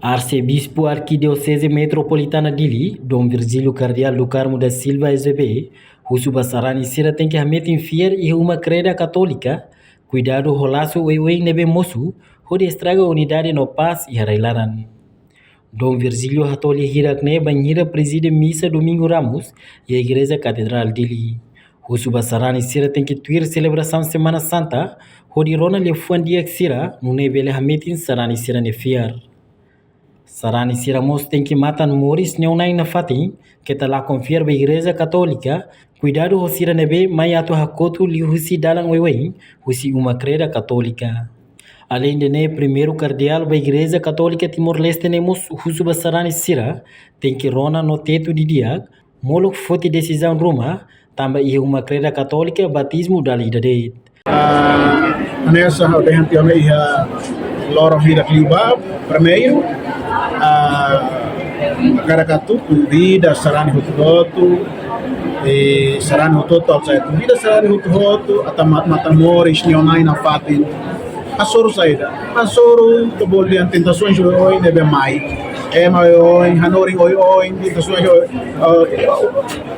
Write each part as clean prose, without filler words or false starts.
Arcebispo Arquidiocese Metropolitana Dili, Dom Virgílio Cardeal do Carmo da Silva SB, Husuba Sarani Sira tem que hamete em fier e uma creda católica, cuidado rolaço oi nebe moço, onde estraga a unidade no paz e harailaran. Dom Virgílio Hatoli Hirakne Banhira preside missa Domingo Ramos e a Igreja Catedral Dili. Husuba Sarani Sira tem que tuir celebração Semana Santa, onde Rona le fuandia Sira, no nebele hamete Sarani Sira ne fiar. Sarani Siramos tem que matar Moris neonai na fatin, que tá lá confiar a Igreja Católica, cuidado o Sira nebe mai atu hakotu li husi dalang wewein, husi uma creda católica. Além de ne primeiro cardeal da Igreja Católica Timor-Leste nemos Husuba Sarani Sira, tem que rona no teto de diag, molok fote decisão Roma, também uma creda católica batismo da lida de. Nessa rodeia também a loro hira kliba primeiro a Caracatu vida Sarani Hutuhotu e Sarani Hutuhotu sai vida Sarani Hutuhotu até Matamoros neonai na fatin a soro saída a soro to bolhan tentações oi nebe mai mai oi hanori oi tentações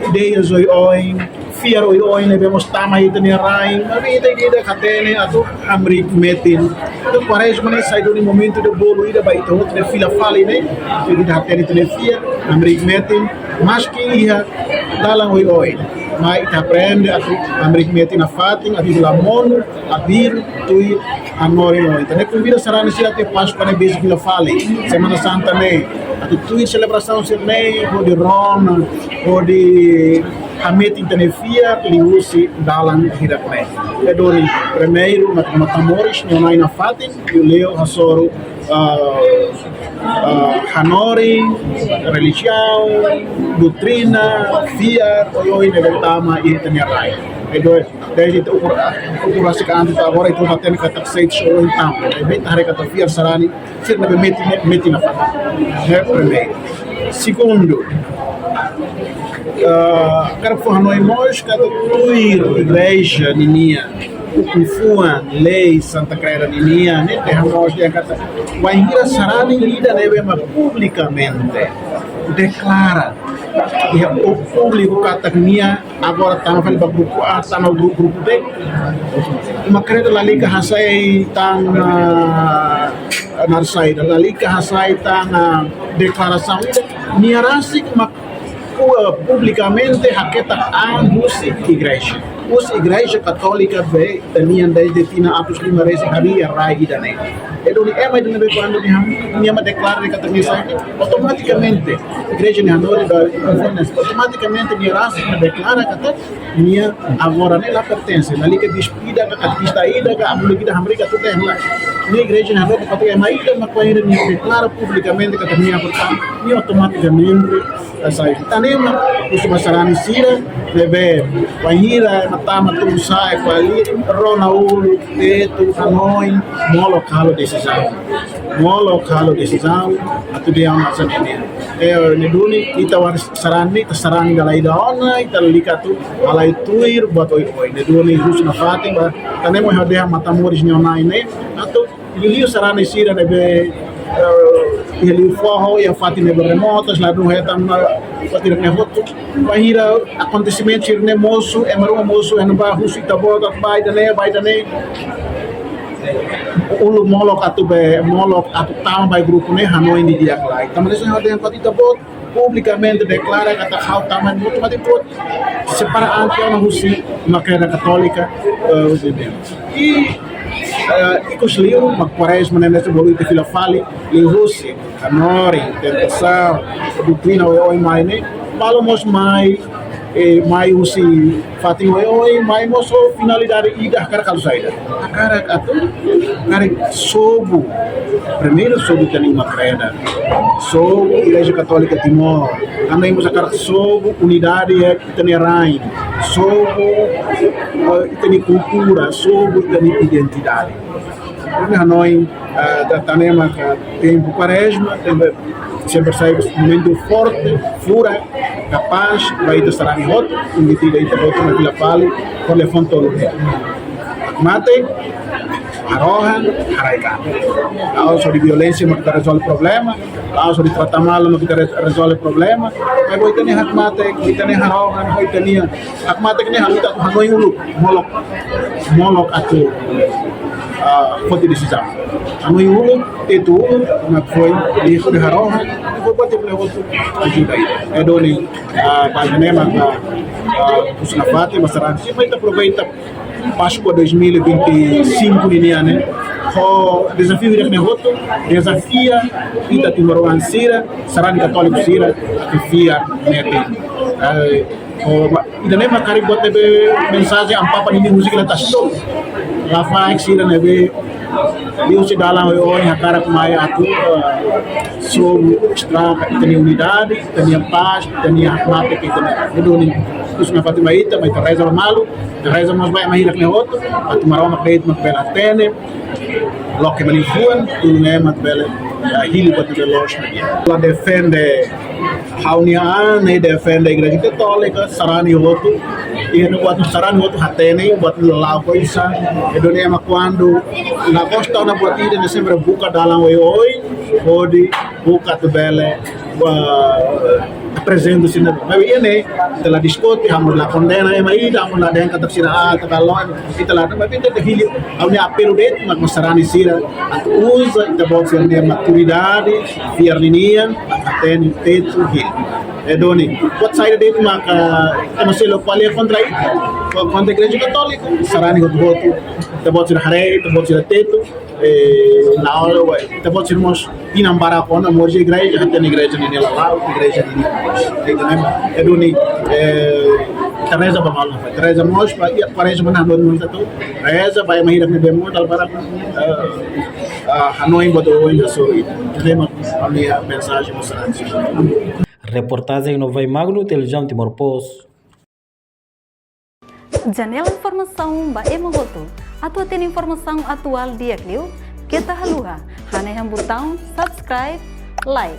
ideias oi fiar oi nebe mostama itene rai a vida catene atu amrik metin to parece que sai do momento do bolo ida vai to outra fila fala né vida catene itene fiar amrik metin mas que ia dalang oi mas ita aprende atu amrik metin a fatin a lamon a bir tui amor oi então é convida Sarani Sira te Páscoa né beijo que fala Semana Santa né atu tui celebração ser né ou de Roma ou de Hamid Intanefia liusi dalam hidup me. Edori primeiro Matamoros neonai na fatin e o Leo Hasoro Hanori religião doutrina fiar oi neveltama e teniarai. Edori desde o curasi ka antes agora itu naten ka takseit show em tampo. Bem hare ka fiar Sarani sir na meti na fatin. É primeiro. Segundo cara for nós nós cada tuir igreja ninia o kufua lei Santa Cruz ninia né terramos de kata Wahira Sarani lida neve publicamente declara que o público kata ninia agora tá falando para grupo A tá no grupo B uma creda la liga hasai tang narsai la liga hasai tang declaração niarasik publicamente haketa os igreja católica ve teniam desde tina apos limares haria rai dane edoni ema de nebe quando ni ama declara que também sai automaticamente igreja ni hanori da automaticamente ni ras declara que ni agora nela pertence na liga despida que está ida que a mulher da América tudo é lá ni igreja ni hanori que é mais da maquaira ni declara publicamente que também portanto ni automaticamente sai tanema os Sarani Sira leve Wahira matama tu sai quali rona ulu teto hanoi mo lokalo decisão atu dia masa ne neduni ita war sarani galai daona ita likatu alai tuir buat oi neduni husna fatima tanemo hade Matamoros neonai ne atu Liliu Sarani Sira nebe ele forro e a fatina remotas lá do retam fatina ne hoto Wahira acontecimento ir ne moço é maro moço é no bairro Itabora vai dane ulu molok atu tam by grupo ne Hanoi ni dia klai tamane so hade ko Itabora publicamente declara que tá hal taman muito mas depois separa anti na husi na creda católica e Icosliu, uma quaresma nessa bolita que ela fale, e Rússia, a Nori, tentação, doutrina, oi, mais, né? Falamos mais usi fatin oi, mais moço finalidade e da cara calçaida. A cara sobo, primeiro sobo tem uma creda, sobo Igreja Católica Timor, andamos a cara sobo unidade é itinerária, sobo tem cultura, sobo tem identidade. Porque Hanoi tanema tempo quaresma, sempre sai um momento forte, fura, capaz, vai estar em roto, invitida a ir na Vila Pali, por levando todo o dia. Mate, harohan, haraikan. Kalau soal violência não kita resolve problema, kalau soal tratar mal não kita resolve problema, mas hoje tem hak mate, kita tem harohan, hoje tem hak mate que nem haluta tu hanoi ulu, molok atu pode decisão. Hanoi ulu, itu na foi di harohan, foi pode boleh outro ajuda aí. É doni panema os nafate, mas será que vai aproveita Páscoa 2025 ini né? O desafio que nós roto, desafia ita timaruan sira, saran katolik sira, fia nete. Ida nem macari buat tebe mensagem ampapa ini musik la tasto. La fa sira nebe Dio se dalam oi hakara kumaya atu so extra tenia unidade, tenia paz, tenia mate que tenia. Doni terus na Fatima ita, mas reza malu, reza mas vai mahira que outro, atu marau makdeit makbela tene, loke manifuan, tu ne makbela hili batu de loja. Ela defende Haunia ne defende a igreja católica, sarani outro, e no outro sarani outro hatene, buat lau coisa, e doni ama quando na costa na buatida ne sempre buka dalam oi, pode buka tu bele, presente sini. Tapi ini telah diskusi, hamun la condena, emai ida hamun la dengar tersirat, terkalon, kita lah. Tapi kita terhilip, hamun apel udah, mak masarani sira, atau usa, kita bawa sira dia maturidade, fiar linian, aten tetu hil. Doni, buat saya dia mak, masih lupa lihat kontra igreja católica, sarani voto, kita bawa sira hari, kita bawa sira tetu. Na hora até pode ser nós inambara quando morre igreja até na igreja nem lá igreja nem é do nem reza para mal reza nós para parece mana não muito tu reza vai mais ir bem muito para Hanoi botou ainda sobre tema a minha mensagem mostrando Reportagem no Vai Magno, Televisão Timor-Post. Janela informação ba emogoto. Atua tem informação atual dia Clio. Kita haluha. Haneham botão subscribe, like.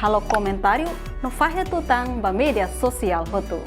Halo comentário no fahe tutang ba media sosial hotu.